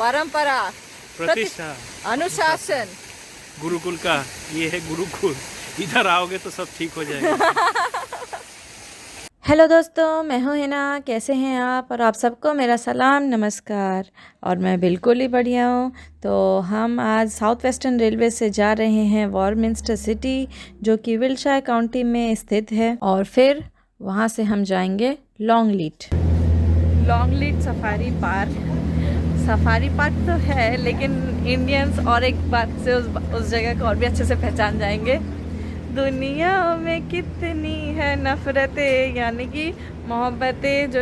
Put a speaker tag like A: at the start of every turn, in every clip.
A: परंपरा,
B: प्रतिष्ठा,
A: अनुशासन।
B: गुरुकुल का ये है गुरुकुल। इधर आओगे तो सब ठीक हो जाएगा।
C: हेलो दोस्तों, मैं हूँ हिना। कैसे हैं आप? और आप सबको मेरा सलाम नमस्कार। और मैं बिल्कुल ही बढ़िया हूँ। तो हम आज साउथ वेस्टर्न रेलवे से जा रहे हैं वॉरमिंस्टर सिटी, जो कि विल्शायर काउंटी में स्थित है। और फिर वहाँ से हम जाएंगे लॉन्गलीट सफारी पार्क। सफारी पार्क तो है, लेकिन इंडियंस और एक बात से उस जगह को और भी अच्छे से पहचान जाएंगे। दुनिया में कितनी है नफ़रतें, यानी कि मोहब्बतें, जो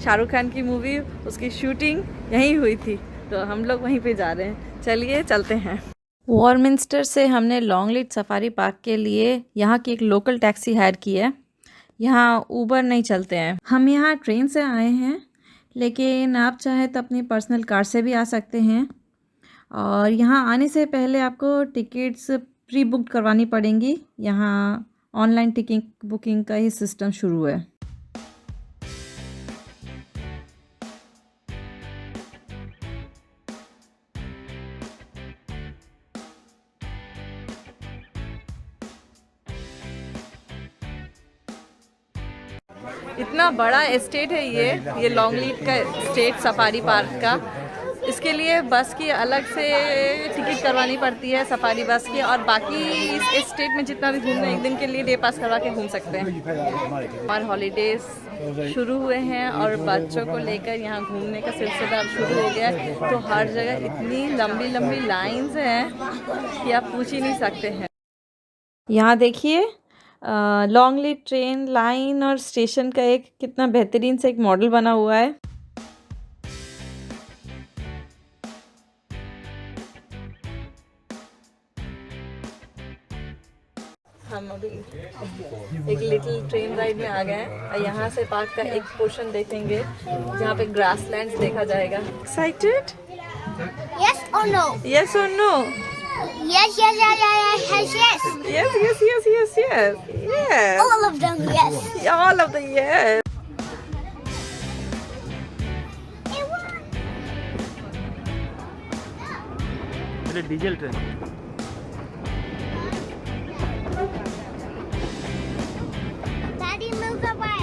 C: शाहरुख खान की मूवी, उसकी शूटिंग यहीं हुई थी। तो हम लोग वहीं पे जा रहे हैं। चलिए चलते हैं। वॉरमिंस्टर से हमने लॉन्गलीट सफारी पार्क के लिए यहाँ की एक लोकल टैक्सी हायर की है। यहाँ ऊबर नहीं चलते हैं। हम यहाँ ट्रेन से आए हैं, लेकिन आप चाहे तो अपनी पर्सनल कार से भी आ सकते हैं। और यहाँ आने से पहले आपको टिकट्स प्री बुक करवानी पड़ेंगी। यहाँ ऑनलाइन टिकट बुकिंग का ही सिस्टम शुरू है। इतना बड़ा एस्टेट है ये लॉन्गलीट का स्टेट सफारी पार्क का। इसके लिए बस की अलग से टिकट करवानी पड़ती है, सफारी बस की। और बाकी इस स्टेट में जितना भी घूमना है, एक दिन के लिए डे पास करवा के घूम सकते हैं। और हॉलीडेज शुरू हुए हैं और बच्चों को लेकर यहाँ घूमने का सिलसिला अब शुरू हो गया है। तो हर जगह इतनी लंबी लंबी लाइंस हैं कि आप पूछ ही नहीं सकते हैं। यहाँ देखिए, लॉन्गलीट ट्रेन लाइन और स्टेशन का एक कितना बेहतरीन से एक मॉडल बना हुआ है। हम अभी एक लिटिल ट्रेन राइड में आ गए हैं और यहाँ से पार्क का एक पोर्शन देखेंगे जहाँ पे ग्रासलैंड्स देखा जाएगा। Excited?
D: Yes or no?
C: Yes or no?
D: Yes, yes, yes, yes, yes, yes.
C: Yes yes yes yes yes yes,
D: All of them, yes.
C: All of the yes.
B: Diesel train.
D: Daddy, move away.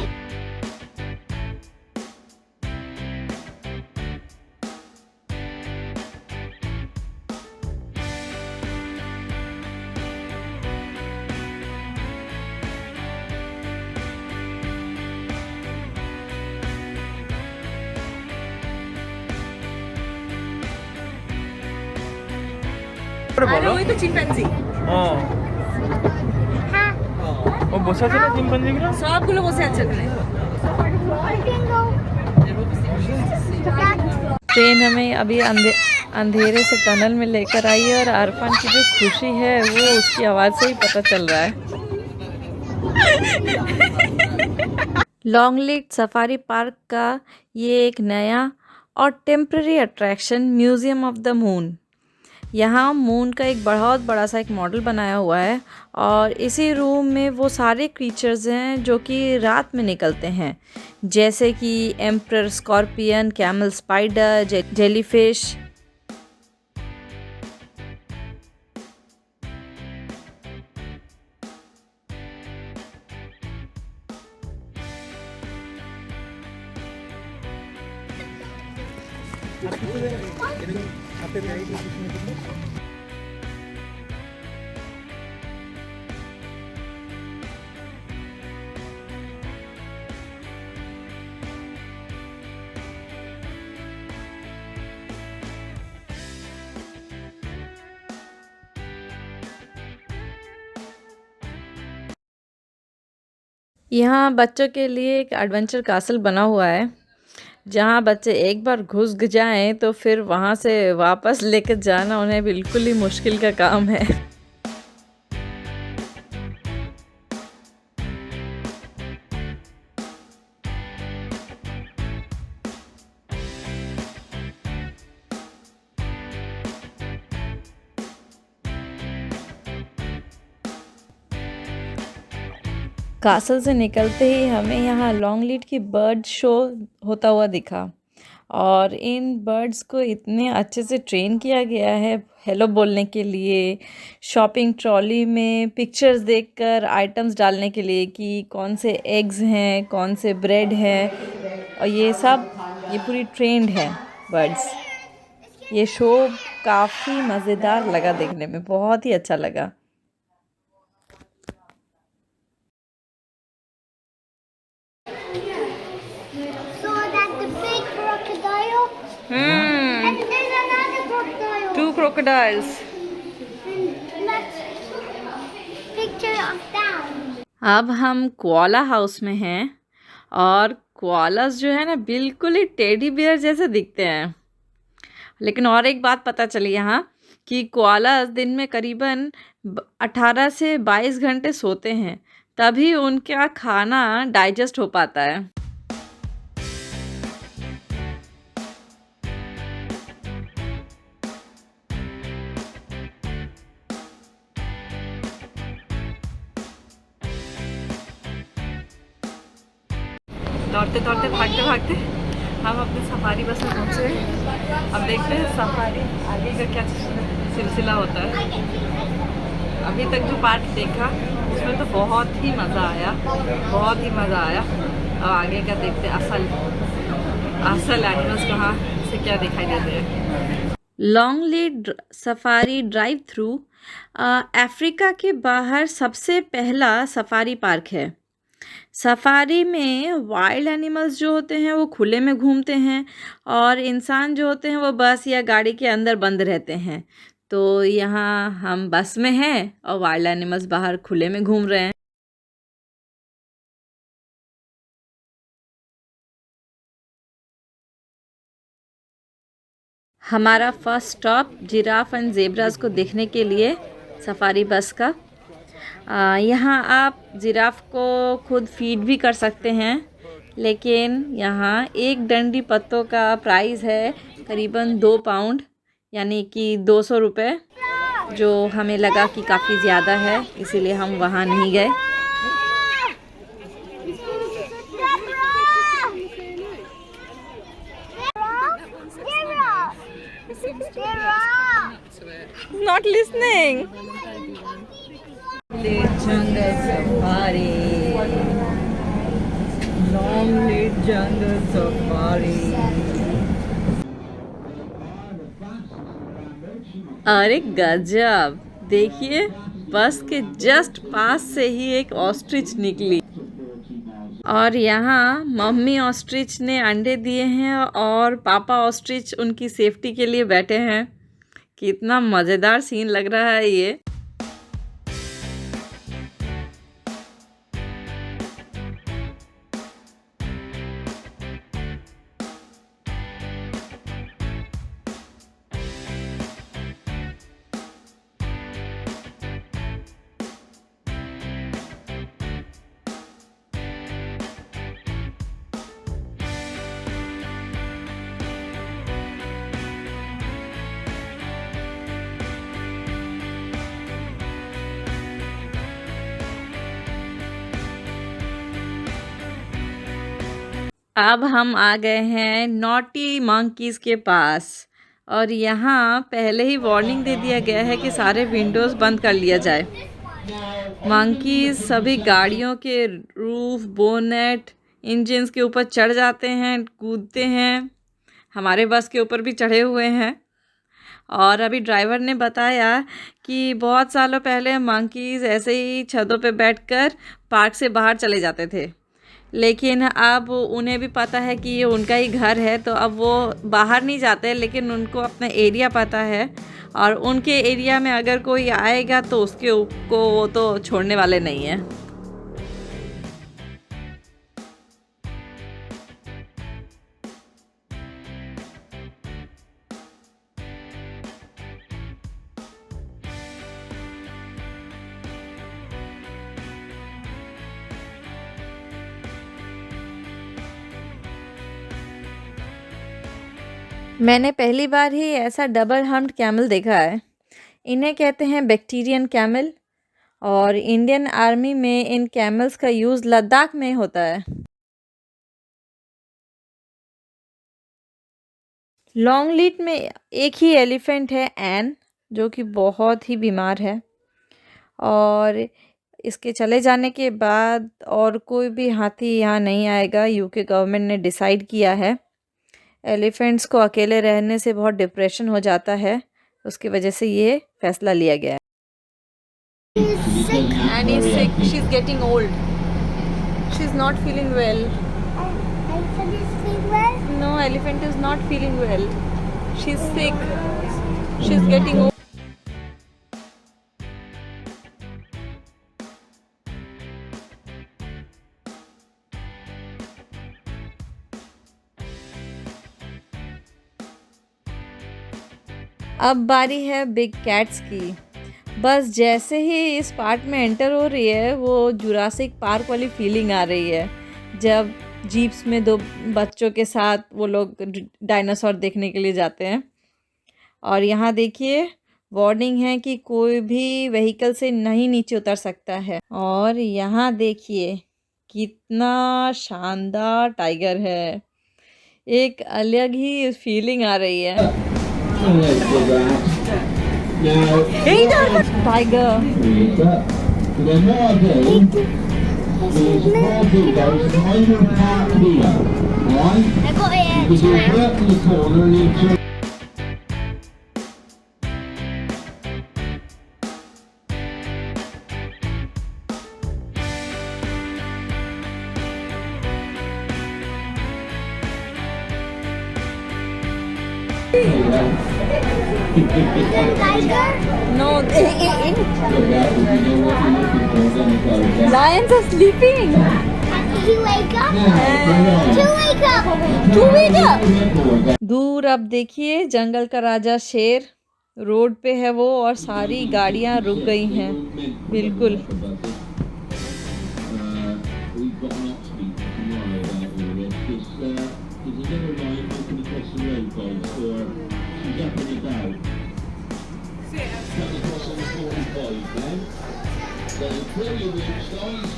C: अरे वही तो chimpanzee.
B: ও বসে আছে না চিম্পাঞ্জিগুলো?
C: সবগুলো বসে আছে ওখানে। ट्रेन हमें अभी अंधेरे से टनल में लेकर आई है और अरफान की जो खुशी है वो उसकी आवाज़ से ही पता चल रहा है। लॉन्गलीट सफारी पार्क का ये एक नया और temporary attraction museum of the moon. यहाँ मून का एक बहुत बड़ा सा एक मॉडल बनाया हुआ है और इसी रूम में वो सारे क्रीचर्स हैं जो कि रात में निकलते हैं, जैसे कि emperor scorpion, camel spider, jellyfish. यहाँ बच्चों के लिए एक एडवेंचर कासल बना हुआ है, जहाँ बच्चे एक बार घुस जाएं तो फिर वहाँ से वापस लेकर जाना उन्हें बिल्कुल ही मुश्किल का काम है। कासल से निकलते ही हमें यहाँ लॉन्गलीट की बर्ड शो होता हुआ दिखा और इन बर्ड्स को इतने अच्छे से ट्रेन किया गया है हेलो बोलने के लिए, शॉपिंग ट्रॉली में पिक्चर्स देखकर आइटम्स डालने के लिए कि कौन से एग्स हैं, कौन से ब्रेड है, और ये पूरी ट्रेंड है बर्ड्स। ये शो काफ़ी मज़ेदार लगा देखने में, बहुत ही अच्छा लगा।
D: So that's the big crocodile. And there's another crocodile.
C: 2 crocodiles.
D: And that's picture of that.
C: अब हम कोआला हाउस में हैं और कोआलास जो है ना बिल्कुल ही टेडी बियर जैसे दिखते हैं। लेकिन और एक बात पता चली यहाँ कि कोआलास दिन में करीबन 18 से 22 घंटे सोते हैं, तभी उनका खाना डाइजेस्ट हो पाता है। दौड़ते दौड़ते भागते भागते हम अपने सफारी बस में पहुँचे। अब देखते हैं सफारी आगे का क्या सिलसिला होता है। अभी तक जो पार्ट देखा उसमें तो बहुत ही मज़ा आया, बहुत ही मज़ा आया। अब आगे का देखते असल एनिमल्स कहाँ से क्या दिखाई देते हैं। Long lead safari drive through Africa के बाहर सबसे पहला सफारी पार्क है। सफारी में वाइल्ड एनिमल्स जो होते हैं वो खुले में घूमते हैं और इंसान जो होते हैं वो बस या गाड़ी के अंदर बंद रहते हैं। तो यहाँ हम बस में हैं और वाइल्ड एनिमल्स बाहर खुले में घूम रहे हैं। हमारा first stop giraffe and zebras को देखने के लिए सफारी बस का। यहाँ आप जिराफ को खुद फीड भी कर सकते हैं, लेकिन यहाँ एक डंडी पत्तों का प्राइस है करीबन 2 पाउंड यानी कि 200 रुपये, जो हमें लगा कि काफ़ी ज़्यादा है, इसीलिए हम वहाँ नहीं गए। Not listening. Jungle safari. Long live jungle safari. अरे गजब, देखिए बस के जस्ट पास से ही एक ऑस्ट्रिच निकली और यहाँ मम्मी ऑस्ट्रिच ने अंडे दिए हैं और पापा ऑस्ट्रिच उनकी सेफ्टी के लिए बैठे हैं। कितना मज़ेदार सीन लग रहा है ये। अब हम आ गए हैं नॉटी मंकीज़ के पास और यहाँ पहले ही वार्निंग दे दिया गया है कि सारे विंडोज़ बंद कर लिया जाए। मंकीज़ सभी गाड़ियों के रूफ, बोनेट, इंजन्स के ऊपर चढ़ जाते हैं, कूदते हैं। हमारे बस के ऊपर भी चढ़े हुए हैं। और अभी ड्राइवर ने बताया कि बहुत सालों पहले मंकीज़ ऐसे ही छतों पे बैठकर पार्क से बाहर चले जाते थे, लेकिन अब उन्हें भी पता है कि ये उनका ही घर है, तो अब वो बाहर नहीं जाते, लेकिन उनको अपना एरिया पता है और उनके एरिया में अगर कोई आएगा तो उसको वो तो छोड़ने वाले नहीं हैं। मैंने पहली बार ही ऐसा डबल हम्प्ड कैमल देखा है। इन्हें कहते हैं बैक्टीरियन कैमल और इंडियन आर्मी में इन कैमल्स का यूज़ लद्दाख में होता है। लॉन्गलीट में एक ही एलिफेंट है, एन, जो कि बहुत ही बीमार है, और इसके चले जाने के बाद और कोई भी हाथी यहाँ नहीं आएगा। यूके गवर्नमेंट ने डिसाइड किया है। एलिफेंट्स को अकेले रहने से बहुत डिप्रेशन हो जाता है, उसकी वजह से ये फैसला लिया गया है। And he's sick. She's getting old. She's not feeling well.
D: Elephant is feeling well.
C: No, elephant is not feeling well. She's sick. She's getting old. अब बारी है बिग कैट्स की। बस जैसे ही इस पार्क में एंटर हो रही है, वो जुरासिक पार्क वाली फीलिंग आ रही है, जब जीप्स में दो बच्चों के साथ वो लोग डायनासोर देखने के लिए जाते हैं। और यहाँ देखिए वार्निंग है कि कोई भी व्हीकल से नहीं नीचे उतर सकता है। और यहाँ देखिए कितना शानदार टाइगर है, एक अलग ही फीलिंग आ रही है। Tiger
D: I got it. Tiger?
C: No, lions are sleeping.
D: Did you wake up? To wake up.
C: To wake up. दूर अब देखिए जंगल का राजा शेर रोड पे है वो, और सारी गाड़ियां रुक गई हैं बिल्कुल।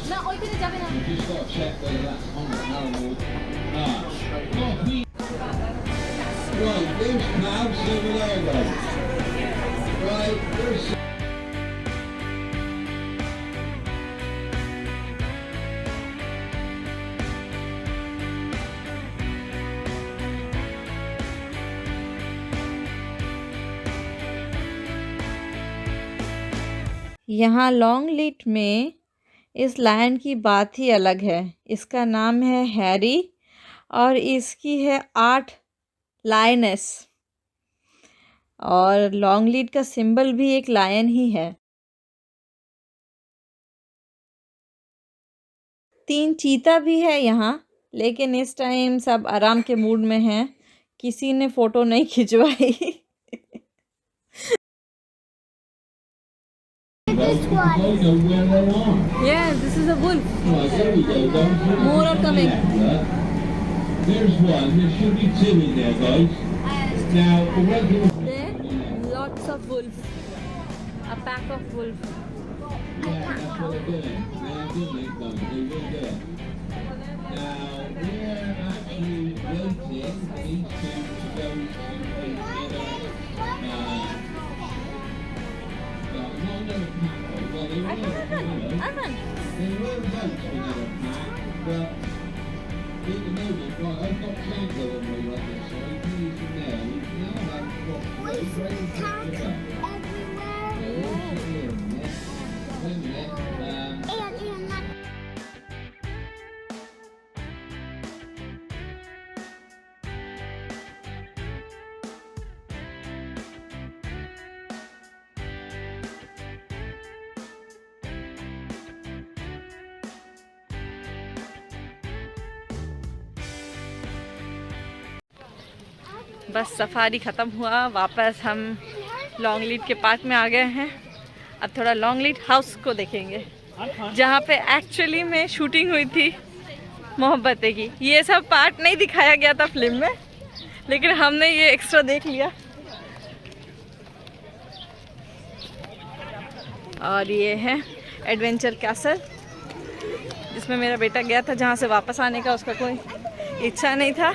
C: না ওইখানে যাবে না।
A: Right, there's clouds over there, guys. Right, there's...
C: यहाँ लॉन्गलीट में इस लायन की बात ही अलग है। इसका नाम है हैरी और इसकी है 8 लायनेस, और लॉन्गलीट का सिंबल भी एक लायन ही है। 3 चीता भी है यहाँ, लेकिन इस टाइम सब आराम के मूड में हैं, किसी ने फ़ोटो नहीं खिंचवाई। Yeah, this is a wolf. More are coming.
A: There's one. There should be 2 in there, guys. Now, the regular...
C: There, lots of wolves. A pack of wolves.
A: Yeah, that's what they're doing. They're doing it, guys. They will do it. Now, we're actually waiting for these 2 to go together. Not another pack, though. Well, they were never pack, They were votes for another pack, but at the moment, right, I've got Tango on my right side. He's in there. Now I've got
D: Wolves cats everywhere.
A: Wait a minute.
D: And that.
C: बस safari ख़त्म हुआ, वापस हम लॉन्गलीट के park में आ गए हैं। अब थोड़ा लॉन्गलीट हाउस को देखेंगे, जहाँ पे एक्चुअली में शूटिंग हुई थी मोहब्बतें की। ये सब पार्ट नहीं दिखाया गया था फिल्म में, लेकिन हमने ये एक्स्ट्रा देख लिया। और ये है एडवेंचर कैसल, जिसमें मेरा बेटा गया था, जहाँ से वापस आने का उसका कोई इच्छा नहीं था।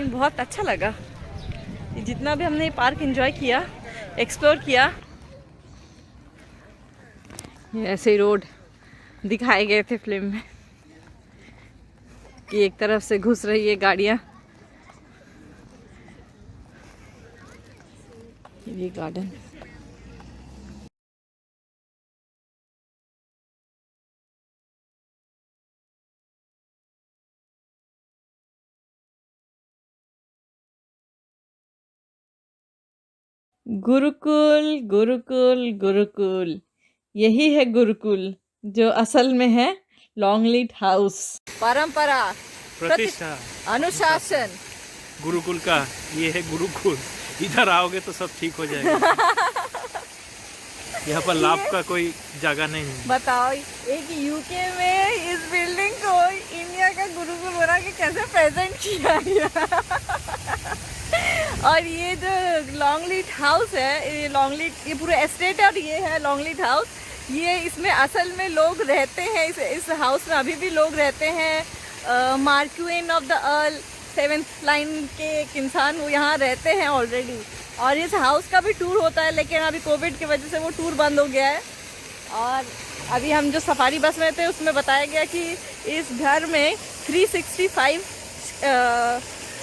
C: गार्डन बहुत अच्छा लगा। जितना भी हमने पार्क एंजॉय किया, एक्सप्लोर किया, ये ऐसे ही रोड दिखाए गए थे फिल्म में कि एक तरफ से घुस रही है गाड़ियाँ। ये गार्डन गुरुकुल गुरुकुल गुरुकुल, यही है गुरुकुल जो असल में है लॉन्गलीट हाउस। परंपरा,
B: प्रतिष्ठा,
C: अनुशासन,
B: गुरुकुल का ये है गुरुकुल। इधर आओगे तो सब ठीक हो जाएगा। यहाँ पर लाभ का कोई जगह नहीं है।
C: बताओ एक यूके में इस बिल्डिंग को इंडिया का गुरुकुल बना के कैसे प्रेजेंट किया गया। और ये जो लॉन्गलीट हाउस है, ये लॉन्गलीट, ये पूरा एस्टेट है और ये है लॉन्गलीट हाउस। ये इसमें असल में लोग रहते हैं, इस हाउस में अभी भी लोग रहते हैं। मार्क्वेन of the earl 7th line के एक इंसान वो यहाँ रहते हैं ऑलरेडी। और इस हाउस का भी टूर होता है, लेकिन अभी कोविड की वजह से वो टूर बंद हो गया है। और अभी हम जो सफारी बस में थे उसमें बताया गया कि इस घर में 365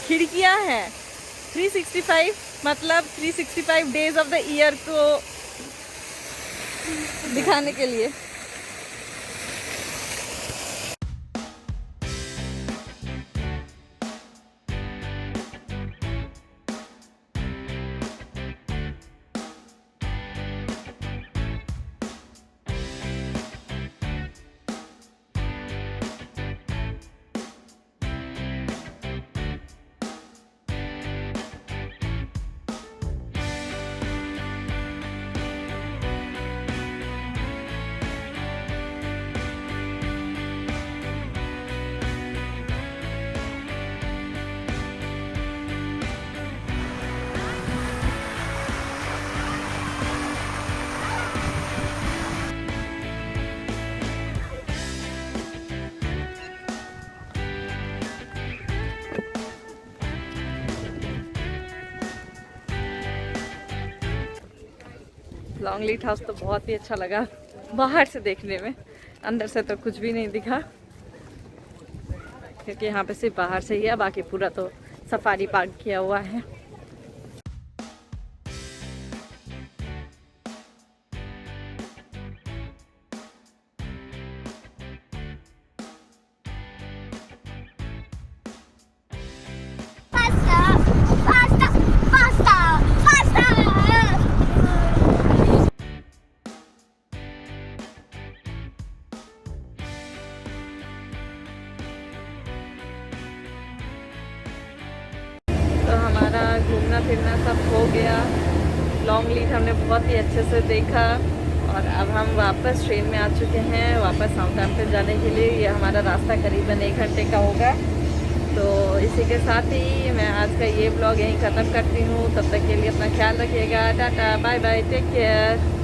C: खिड़कियाँ हैं। 365 मतलब 365 डेज ऑफ द ईयर को दिखाने के लिए। लॉन्गलीट हाउस तो बहुत ही अच्छा लगा बाहर से देखने में, अंदर से तो कुछ भी नहीं दिखा क्योंकि यहाँ पे सिर्फ बाहर से ही है, बाकी पूरा तो सफारी पार्क किया हुआ है। तो हमारा घूमना फिरना सब हो गया। लॉन्गलीट हमने बहुत ही अच्छे से देखा और अब हम वापस ट्रेन में आ चुके हैं, वापस साउथहैम्पटन जाने के लिए। ये हमारा रास्ता करीबन 1 घंटे का होगा। तो इसी के साथ ही मैं आज का ये ब्लॉग यहीं ख़त्म करती हूँ। तब तक के लिए अपना ख्याल रखिएगा। Tata, bye bye, take care.